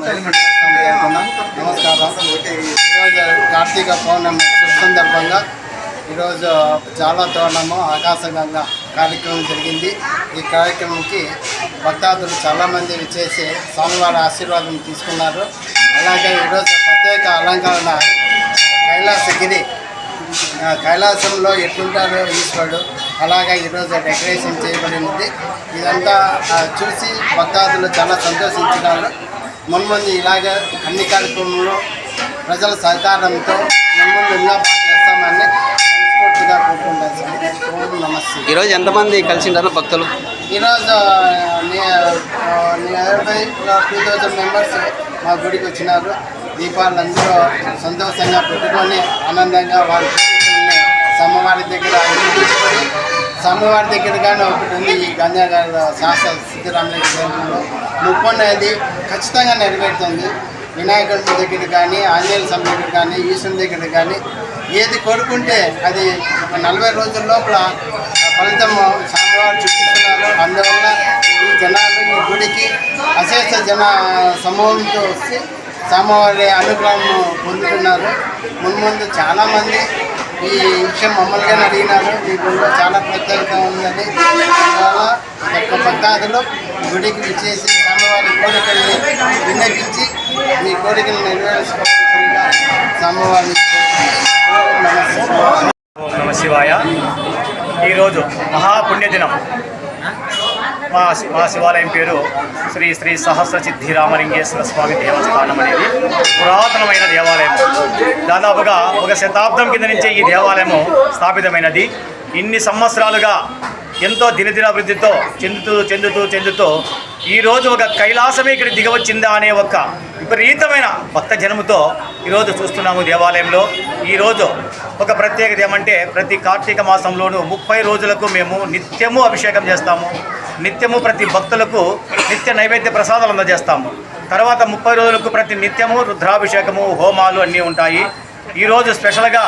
నమస్కారం. ఈరోజు కార్తీక పౌర్ణమి శుభ సందర్భంగా ఈరోజు చాలా తోరణము ఆకాశగంగా కార్యక్రమం జరిగింది. ఈ కార్యక్రమంకి భక్తాదులు చాలామంది విచ్చేసి స్వామివారి ఆశీర్వాదం తీసుకున్నారు. అలాగే ఈరోజు ప్రత్యేక అలంకరణ కైలాసగిరి, కైలాసంలో ఎట్లుంటారో ఈశ్వరుడు అలాగే ఈరోజు డెకరేషన్ చేయబడినది. ఇదంతా చూసి భక్తాదులు చాలా సంతోషించినారు. మున్ముందు ఇలాగే అన్ని కార్యక్రమంలో ప్రజల సహకారంతో మున్ముందు ఇంకా బాగా చేస్తామని మనస్ఫూర్తిగా కోరుకుంటాను. ఓం నమస్తే. ఈరోజు ఎంతమంది కలిసింటారు భక్తులు? ఈరోజు నియర్ బై 2000 మెంబర్స్ మా గుడికి వచ్చినారు. దీపాలు అందరూ సంతోషంగా పెట్టుకొని ఆనందంగా వాళ్ళ కోరికల్ని సమ్మవారి దగ్గర తీసుకొని, సమ్మవారి దగ్గరగానే ఒకటి ఉంది ఈ గంజాగారి శాస్త్ర సిద్ధిరామలింగ దేవాలయంలో ముప్పన్నది ఖచ్చితంగా నెరవేరుతుంది. వినాయకుడి దగ్గర కానీ, ఆంజనేయ స్వామి దగ్గర కానీ, ఈశ్వరుని దగ్గర కానీ ఏది కోరుకుంటే అది 40 రోజుల లోపల ఫలితం స్వామివారు చూపిస్తున్నారు. అందువల్ల ఈ జనాలు ఈ గుడికి అశేష జన సమూహంతో వచ్చి స్వామివారి అనుగ్రహం పొందుతున్నారు. మున్ముందు చాలామంది ఈ విషయం మమ్మల్ని అడిగినారు. ఈ గుడిలో చాలా ప్రత్యేకత ఉందని. అందువల్ల ఒక్క భక్తాదులు గుడికి విచ్చేసి స్వామివారి కోరికల్ని విన్నపించి మీ కోరికలు నెరవేర్చుకోవాల్సిందిగా స్వామివారిని నమ శివాయ. ఈరోజు మహాపుణ్యదినం. మా శివాలయం పేరు శ్రీ శ్రీ సహస్ర సిద్ధి రామలింగేశ్వర స్వామి దేవస్థానం అనేది పురాతనమైన దేవాలయం. దాదాపుగా 1 శతాబ్దం కింద నుంచే ఈ దేవాలయము స్థాపితమైనది. ఇన్ని సంవత్సరాలుగా ఎంతో దినదినాభివృద్ధితో చెందుతూ ఈరోజు ఒక కైలాసమే ఇక్కడ దిగవచ్చిందా అనే ఒక విపరీతమైన భక్త జనముతో ఈరోజు చూస్తున్నాము దేవాలయంలో. ఈరోజు ఒక ప్రత్యేకత ఏమంటే ప్రతి కార్తీక మాసంలోనూ 30 రోజులకు మేము నిత్యము అభిషేకం చేస్తాము. నిత్యము ప్రతి భక్తులకు నిత్య నైవేద్య ప్రసాదాలు అందజేస్తాము. తర్వాత 30 రోజులకు ప్రతి నిత్యము రుద్రాభిషేకము, హోమాలు అన్నీ ఉంటాయి. ఈరోజు స్పెషల్గా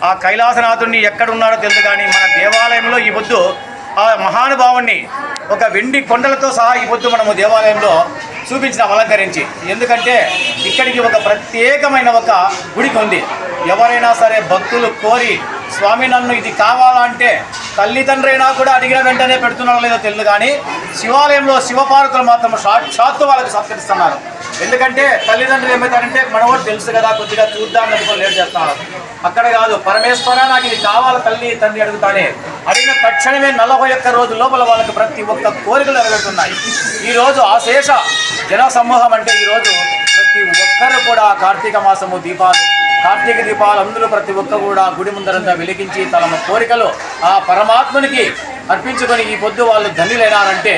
ఆ కైలాసనాథుడిని ఎక్కడున్నాడో తెలుసు కానీ మన దేవాలయంలో ఈ పొద్దు ఆ మహానుభావుణ్ణి ఒక వెండి కొండలతో సహా ఈ పొద్దు మనము దేవాలయంలో చూపించినాం అలంకరించి. ఎందుకంటే ఇక్కడికి ఒక ప్రత్యేకమైన ఒక గుడికి ఉంది. ఎవరైనా సరే భక్తులు కోరి స్వామి నన్ను ఇది కావాలంటే తల్లిదండ్రైనా కూడా అడిగిన వెంటనే పెడుతున్నారో లేదో తెలియదు కానీ శివాలయంలో శివపార్వతులు మాత్రం సాక్షాత్తు వాళ్ళకి సత్కరిస్తున్నారు. ఎందుకంటే తల్లిదండ్రులు ఏమవుతారంటే మనవాడు తెలుసు కదా కొద్దిగా చూద్దాం అనుకుని లేట్ చేస్తున్నారు. అక్కడ కాదు, పరమేశ్వర నాకు ఇది కావాలి తల్లి తండ్రి అడుగుతానే అడిగిన తక్షణమే 41 రోజుల లోపల వాళ్ళకి ప్రతి ఒక్క కోరికలు నెరవేరుతున్నాయి. ఈరోజు ఆశేష జన సమూహం అంటే ఈరోజు ప్రతి ఒక్కరు కూడా కార్తీక మాసము కార్తీక దీపాలు అందరూ ప్రతి ఒక్కరు కూడా గుడి ముందరంతా వెలిగించి తమ కోరికలు ఆ పరమాత్మునికి అర్పించుకొని ఈ పొద్దు వాళ్ళు ధన్యులైనారంటే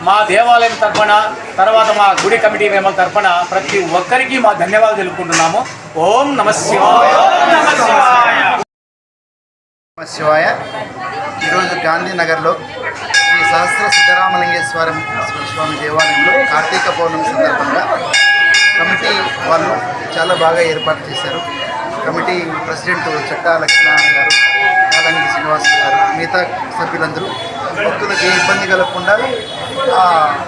మా దేవాలయం తరఫున తర్వాత మా గుడి కమిటీ మెంబర్ల తరఫున ప్రతి ఒక్కరికి మా ధన్యవాదాలు తెలుపుకుంటున్నాము. ఓం నమ శివాయ. శివాయ. ఈరోజు గాంధీనగర్లో శ్రీ సహస్ర సిద్ధరామలింగేశ్వర స్వామి దేవాలయంలో కార్తీక పౌర్ణమి సందర్భంగా కమిటీ వాళ్ళు చాలా బాగా ఏర్పాటు చేశారు. కమిటీ ప్రెసిడెంట్ చట్టా లక్ష్మీనారాయణ గారు, కాలానికి శ్రీనివాస్ గారు, మిగతా సభ్యులందరూ భక్తులకు ఏ ఇబ్బంది కలగకుండా,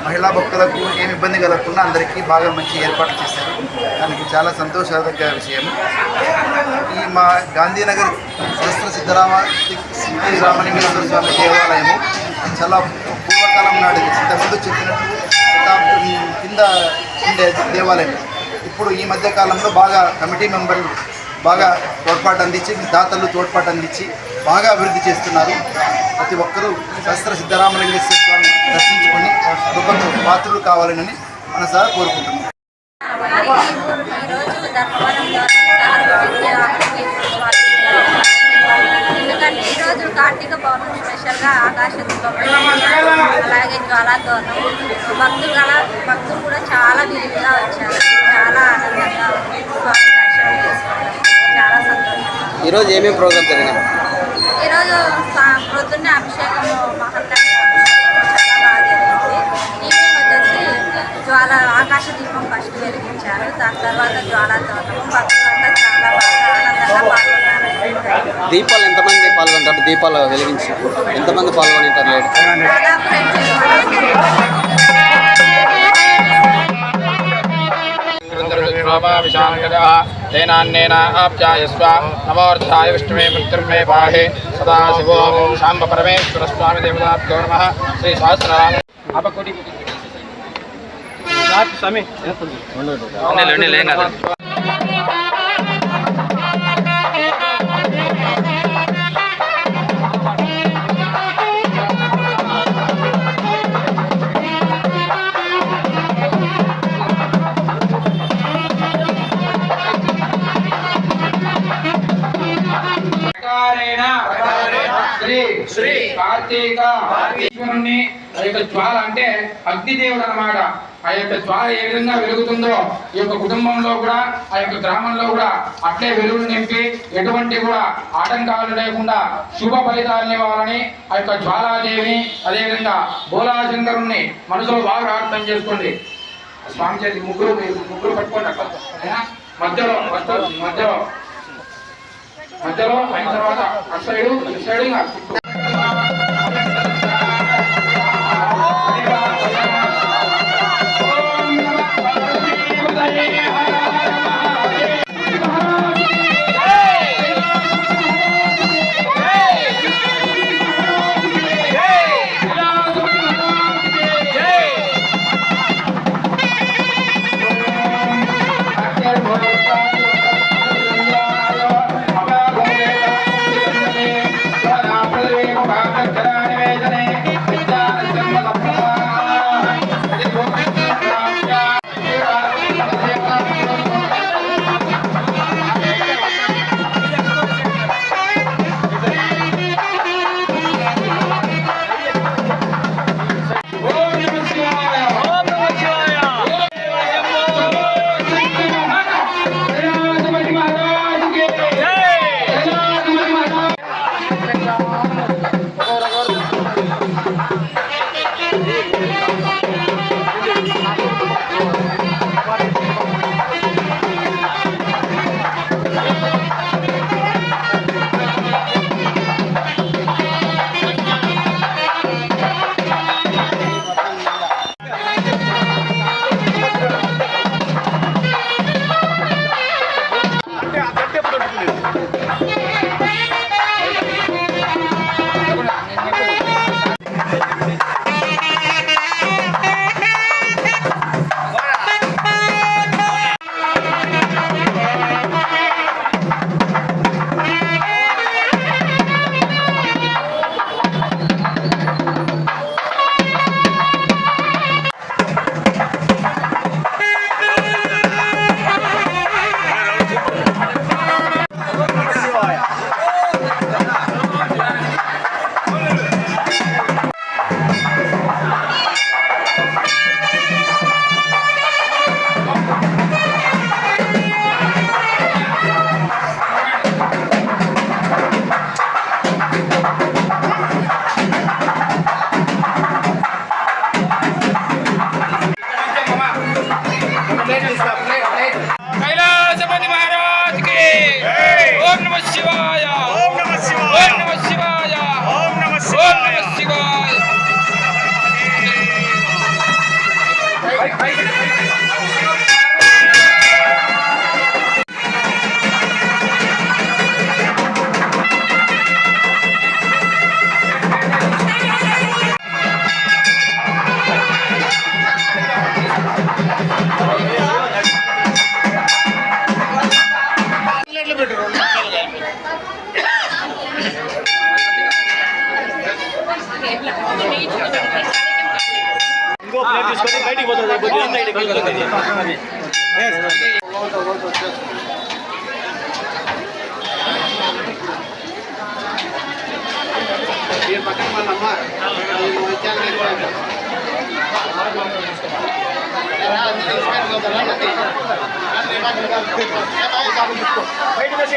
మహిళా భక్తులకు ఏమి ఇబ్బంది కలగకుండా అందరికీ బాగా మంచి ఏర్పాటు చేశారు. దానికి చాలా సంతోషదగ్గ విషయం. ఈ మా గాంధీనగర్ సహస్ర సిద్ధరామలింగేశ్వర స్వామి దేవాలయము చాలా పూర్వకాలం నాడు ఇంతకుముందు చెప్పినట్టు శతాబ్దం కింద ఉండే దేవాలయం. ఇప్పుడు ఈ మధ్య కాలంలో బాగా కమిటీ మెంబర్లు బాగా తోడ్పాటు అందించి, దాతలు తోడ్పాటు అందించి బాగా అభివృద్ధి చేస్తున్నారు. ప్రతి ఒక్కరూ సహస్ర సిద్ధరామలింగేశ్వర స్వామి దర్శించుకొని కృపకు పాత్రులు కావాలని మనసారా కోరుకుంటున్నాం. ఎందుకంటే ఈరోజు కార్తీక పౌర్ణమి స్పెషల్గా ఆకాశ దీపం అలాగే జ్వాలాతోరణం భక్తులు కూడా చాలా విరివిగా వచ్చారు. చాలా ఆనందంగా స్వామి దర్శనం చేసుకోవడం చాలా సంతోషం. ఈరోజు ఏమేమి ప్రోగ్రామ్ జరిగింది? ఈరోజు ప్రొద్దున్నే అభిషేకము మహంకాళి అభిషేకం చాలా బాగా జరిగింది. ఈవినింగ్ వచ్చేసి ఆకాశ దీపం ఫస్ట్ వెలిగించారు. దాని తర్వాత జ్వాలాతోరణం భక్తులంతా చాలా బాగా ఆనందంగా పాల్గొన్నారు. దీపాలు ఎంతమంది పాల్గొంటారు? దీపాలు వెలిగించి ఎంతమంది పాల్గొంటారు? लोमाविशाङ्गजः तेनान्नेन आप्यायस्व नमोऽर्थाय विष्णुवे मृत्युर्मे पाहि सदाशिवो शाम्बपरमेश्वरस्वामी देवताभ्यो नमः श्री सहस्रनाम अपकोटि स्वामी ఏం కాదు శ్రీ కార్తీక ఈశ్వరుని ఆ యొక్క జ్వాల అంటే అగ్నిదేవుడు అన్నమాట. ఆ యొక్క జ్వాల ఏ విధంగా వెలుగుతుందో ఈ యొక్క కుటుంబంలో కూడా ఆ యొక్క గ్రామంలో కూడా అట్లే వెలుగులు నింపి ఎటువంటి కూడా ఆటంకాలు లేకుండా శుభ ఫలితాలను ఇవ్వాలని ఆ యొక్క జ్వాలాదేవిని అదేవిధంగా బోలాశంకరుణ్ణి మనసులో బాగా ప్రార్థన చేసుకోండి. స్వామి చేతి ముగ్గురు పట్టుకోండి అక్కడ మధ్యలో మధ్యలో అయిన తర్వాత అటు సైడు कैलासपति महाराज के ओम नमः शिवाय ओम नमः शिवाय ओम नमः शिवाय ओम नमः शिवाय Terima kasih.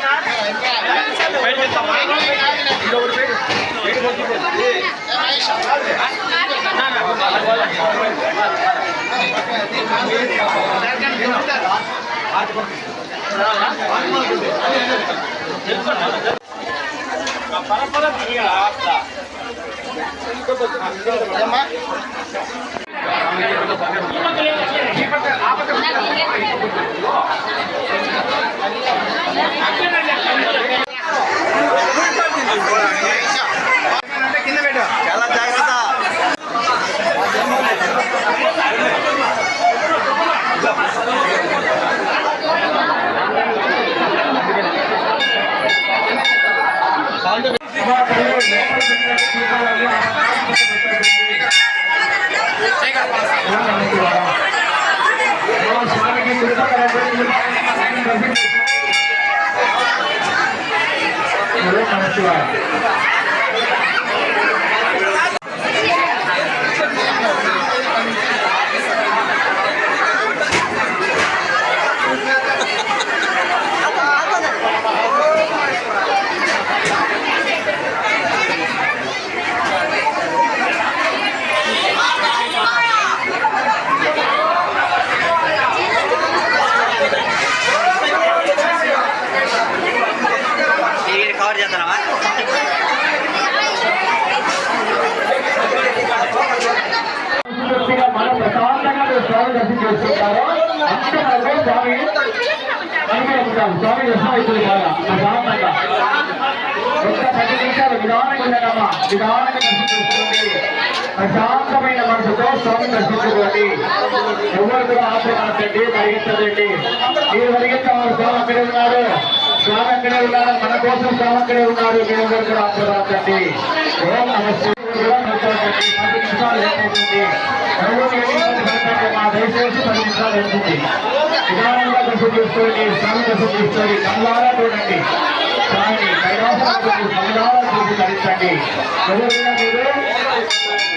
కవర్ చేద్దామా? మన ప్రశాంతంగా స్వామి దర్శనం చేసుకుంటారు. అంతే స్వామి స్వామి దర్శనం అవుతుంది బాగా ప్రశాంతంగా. ఒక్క 10 నిమిషాలు నిదానంగా ఉండడమ్మా, నిదానంగా దర్శనం చేసుకోండి. ప్రశాంతమైన మనసుతో స్వామి దర్శించుకోండి. ఎవరు కూడా ఆశ్రయించండి, పరిగెత్తదండి. మీరు పరిగెత్తవాలి, స్వామి అక్కడే ఉన్నారు, స్వామి అక్కడే ఉన్నారు, మన కోసం స్వామి అక్కడే ఉన్నారు. మీరు ఎవరు కూడా ఆశ్రయించండి. ఓం నమస్తే. 10 నిమిషాలు ఏమవుతుంది? దయచేసి 10 నిమిషాలు అవుతుంది. నిదానంగా దర్శనం చేసుకోండి, స్వామి దర్శనం చేసుకోండి. కళ్ళారా చూడండి స్వామిని, కళ్ళారా చూసి ధరించండి. ఎవరైనా మీరు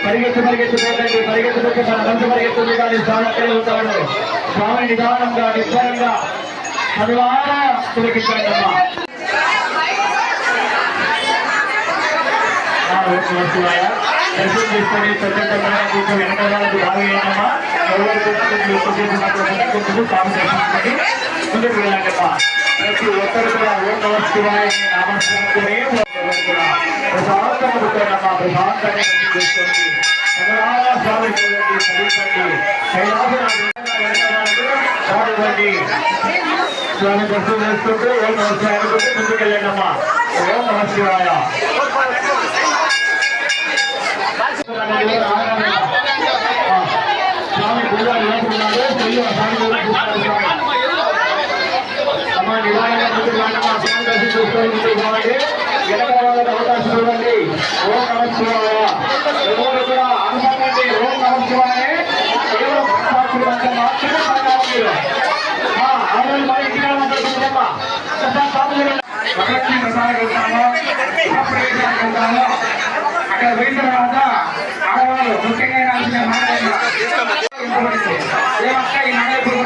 పరిగెత్తుపోకండి, పరిగెత్తుపోతే మన మనసు పరిగెత్తుంది, కానీ స్వామి అక్కడే ఉంటాడు. స్వామి నిదానంగా నిశ్చయంగా కళ్ళారా తిరిగించండి అమ్మా. దర్శనం చేసుకొని స్వతంత్రంగా కొంచెం వెనక వాళ్ళకి బాగా అయ్యామా. ఎవరు కూడా కొంచెం స్వామి దర్శించుకొని ముందుకు వెళ్ళండమ్మా. ప్రతి ఒక్కరు కూడా ఓం నమః శివాయ నామస్మరణతోనే ప్రశాంతంగా ప్రశాంతంగా చేసుకోండి. స్వామి చూడండి, చదివించండి. కైలాసండి స్వామి దర్శనం చేసుకుంటూ ఓం నమః శివాయ అనుకుంటూ ముందుకు వెళ్ళండమ్మా. ఓం నమః శివాయ. స్వామి పూజ నిలబడుతున్నాడు. అమ్మా నివారణ ముందుకు స్వామి దర్శనం చూసుకోండి. వెనక వాళ్ళకి అవకాశం చూడండి. ఓం నమః శివాయ. ఎవరు కూడా అనుకోండి. ఓం నమః శివాయ కేవలం మాత్రమే ఆడవాళ్ళు మరి ఇంటిగా మాట్లాడుకుంటామా. అక్కడ పోయిన తర్వాత ఆడవాళ్ళు ముఖ్యంగా ఏమక్క ఈ మాట ఇప్పుడు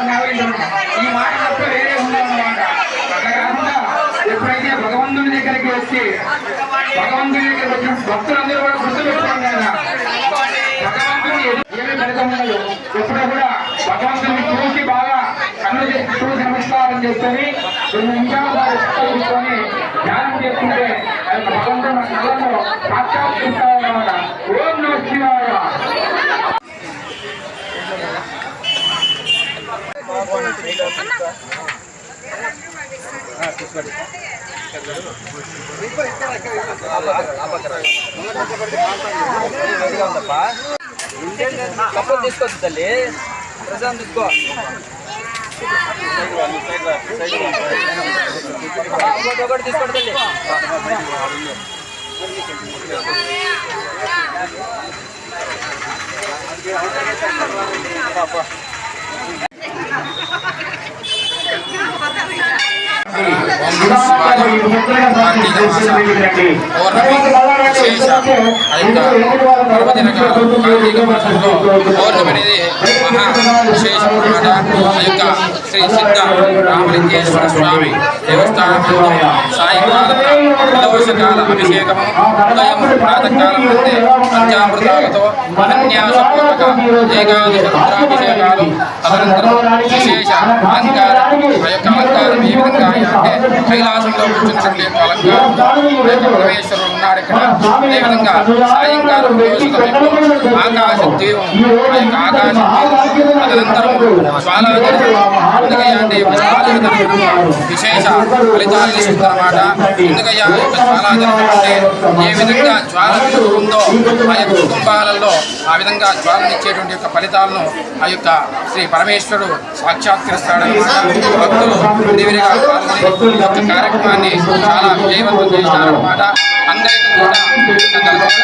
ఈ మాట తప్ప వేరే ఉండాలన్నమాట. అట్లా కాకుండా ఎప్పుడైతే భగవంతుని దగ్గరికి వచ్చి భగవంతుని దగ్గరికి వచ్చి భక్తులందరూ కూడా గుర్తుపెట్టుకోండి కదా, భగవంతుని ఏమీ ఫలితం ఉండదు. ఎప్పుడూ కూడా భగవంతుని చూసి బాగా కన్ను చూసి నమస్కారం చేసుకొని 2 నిమిషాలు బాగా కూర్చొని ధ్యానం చేసుకుంటే భగవంతుడు మన కళ్ళను సాక్షాత్కరిస్తారన్నమాట. ఓం నమః శివాయ. కప్పులు తీసుకోవచ్చు తల్లి, ప్రశాంత్ తీసుకో. ఒకటి తీసుకోండి తల్లి. పౌర్ణమి అనేది మహా విశేషం అన్నమాట. ఆ యొక్క శ్రీ సిద్ధ రామలింగేశ్వర స్వామి దేవస్థానంలో సాయంకాలం ప్రదోషకాల అభిషేకము, ఉదయం ప్రాతకాలం అంటే పంచామృతాలతో అన్యాసపూర్వక ఏకాదశ రుద్రాభిషేకాలు, తదనంతరం విశేష అలంకారం. ఆ యొక్క అలంకారం ఏ విధంగా అంటే కైలాసంలో కూర్చున్నటువంటి యొక్క అలంకారం పరమేశ్వరుడు ఉన్నాడు ఇక్కడ. అదేవిధంగా సాయంకాలం రోజు ఆకాశ దీపం, ఆ యొక్క ఆకాశం తదనంతరం జ్వాలాగరి అంటే విశేష ఫలితాలు ఇస్తుందన్నమాట. ఎందుకయ్యా యొక్క జ్వాలాగరి అంటే ఏ విధంగా జ్వాల ఉందో ఆ యొక్క కుటుంబాలలో ఆ విధంగా జ్వాలనిచ్చేటువంటి యొక్క ఫలితాలను ఆ యొక్క శ్రీ పరమేశ్వరుడు సాక్షాత్కరిస్తాడన్నమాట. భక్తులు విరివిరిగా పాల్గొని ఈ యొక్క కార్యక్రమాన్ని చాలా విజయవంతం చేస్తారన్నమాట. అందరికీ కూడా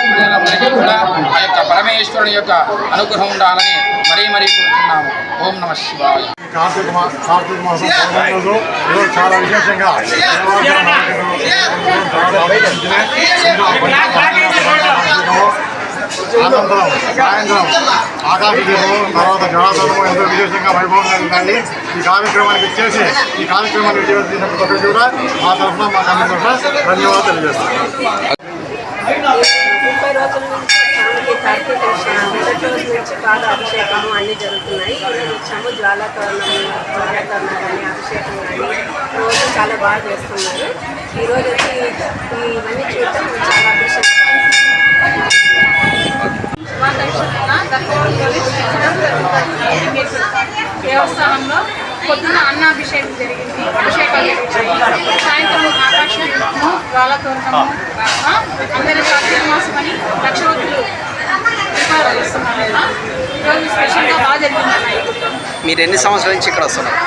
ప్రజలందరికీ కూడా ఆ యొక్క పరమేశ్వరుని యొక్క అనుగ్రహం ఉండాలని మరీ కోరుతున్నాము. ఓం నమ శివాయ. కార్తీక మాసం పౌర్ణమి రోజు ఈరోజు చాలా విశేషంగా అనంతరం సాయంత్రం ఆకాశ దీపం తర్వాత జలాతోనము ఎంతో విశేషంగా వైభవంగా ఉందండి. ఈ కార్యక్రమానికి ఇచ్చేసి ఈ కార్యక్రమానికి చేసిన ప్రతి ఒక్కరికి కూడా మా తరఫున మా కమిటీ తరఫున ధన్యవాదాలు తెలియజేస్తాం. 30 రోజుల నుంచి స్వామికి కార్తీక మొదటి రోజు నుంచి బాగా అభిషేకము అన్నీ జరుగుతున్నాయి. ఈరోజు వచ్చాము జ్వాలాతోరణం కానీ అభిషేకం కానీ రోజు చాలా బాగా చేస్తున్నారు. ఈరోజు వచ్చి ఇవన్నీ చూడటం చాలా అభిషేకం దేవస్థానంలో పొద్దున అన్నాభిషేకం జరిగింది, అభిషేకాలు జరిగింది. సాయంత్రం ఆకాశము జ్వాలాతోరణము అందరి కార్తీక మాసం అని లక్షవతులు దీపాలు వేస్తున్నారు కదా. ఈరోజు స్పెషల్గా బాగా జరిగింది. మీరు ఎన్ని సంవత్సరాల నుంచి ఇక్కడ వస్తున్నారు?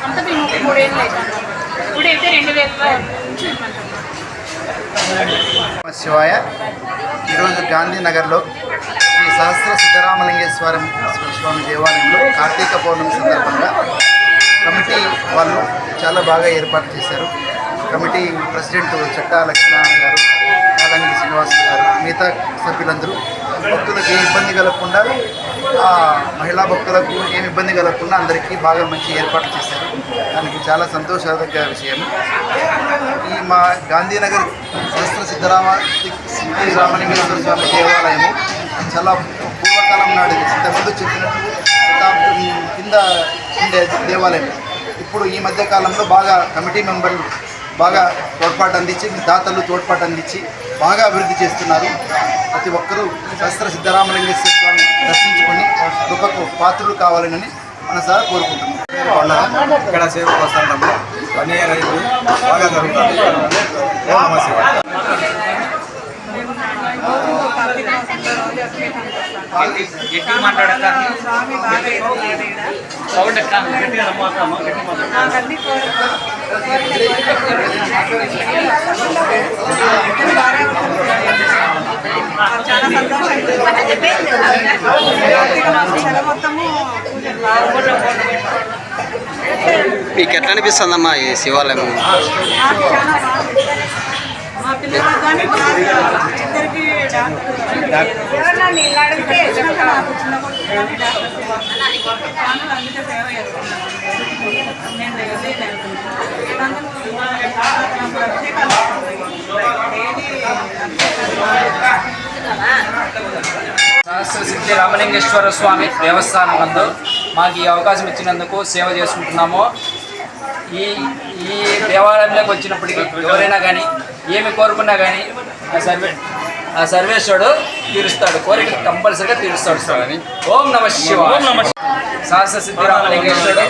అంతా మేము 3 ఏళ్ళు అవుతాము. ఇప్పుడైతే 2000 నుంచి ఉంటున్నాం. శివాయ. ఈరోజు గాంధీనగర్లో శ్రీ సహస్ర సిద్ధరామలింగేశ్వర స్వామి దేవాలయంలో కార్తీక పౌర్ణమి సందర్భంగా కమిటీ వాళ్ళు చాలా బాగా ఏర్పాటు చేశారు. కమిటీ ప్రెసిడెంట్ చట్టా లక్ష్మీనారాయణ గారు, కాదంగి శ్రీనివాస్ గారు, మిగతా సభ్యులందరూ భక్తులకు ఏ ఇబ్బంది కలగకుండా, మహిళా భక్తులకు ఏమి ఇబ్బంది కలగకుండా అందరికీ బాగా మంచి ఏర్పాటు చేశారు. దానికి చాలా సంతోషదగ్గ విషయం. ఈ మా గాంధీనగర్ సహస్ర సిద్ధరామలింగేశ్వర స్వామి దేవాలయము చాలా పూర్వకాలం నాడు ఇంతకుముందు చెప్పినట్టు శతాబ్దం కింద ఉండే దేవాలయం. ఇప్పుడు ఈ మధ్య కాలంలో బాగా కమిటీ మెంబర్లు బాగా తోడ్పాటు అందించి, దాతలు తోడ్పాటు అందించి బాగా అభివృద్ధి చేస్తున్నారు. ప్రతి ఒక్కరూ సహస్ర సిద్ధరామలింగేశ్వర స్వామి దర్శించుకొని కృపకు పాత్రులు కావాలని మనసారా కోరుకుంటున్నాం. ఇక్కడ సేవకు వస్తుంటాము. 1 year అయింది, బాగా జరుగుతుంది. ఓం నమః శివాయ. చాలా సంతోషం. మీకు ఎట్లా అనిపిస్తుందమ్మా ఈ శివాలయం? మా పిల్లలకు కానీ ఇద్దరికి అందుకే సేవ చేస్తున్నాను. సహస్ర సిద్ధి రామలింగేశ్వర స్వామి దేవస్థానం నందు మాకు ఈ అవకాశం ఇచ్చినందుకు సేవ చేసుకుంటున్నాము. ఈ దేవాలయంలోకి వచ్చినప్పటికీ ఎవరైనా కానీ ఏమి కోరుకున్నా కానీ ఆ సర్వేశ్వరుడు తీరుస్తాడు, కోరిక కంపల్సరీగా తీరుస్తాడు స్వామి. ఓం నమ శివాయ. సహస్ర సిద్ధి రామలింగేశ్వరుడు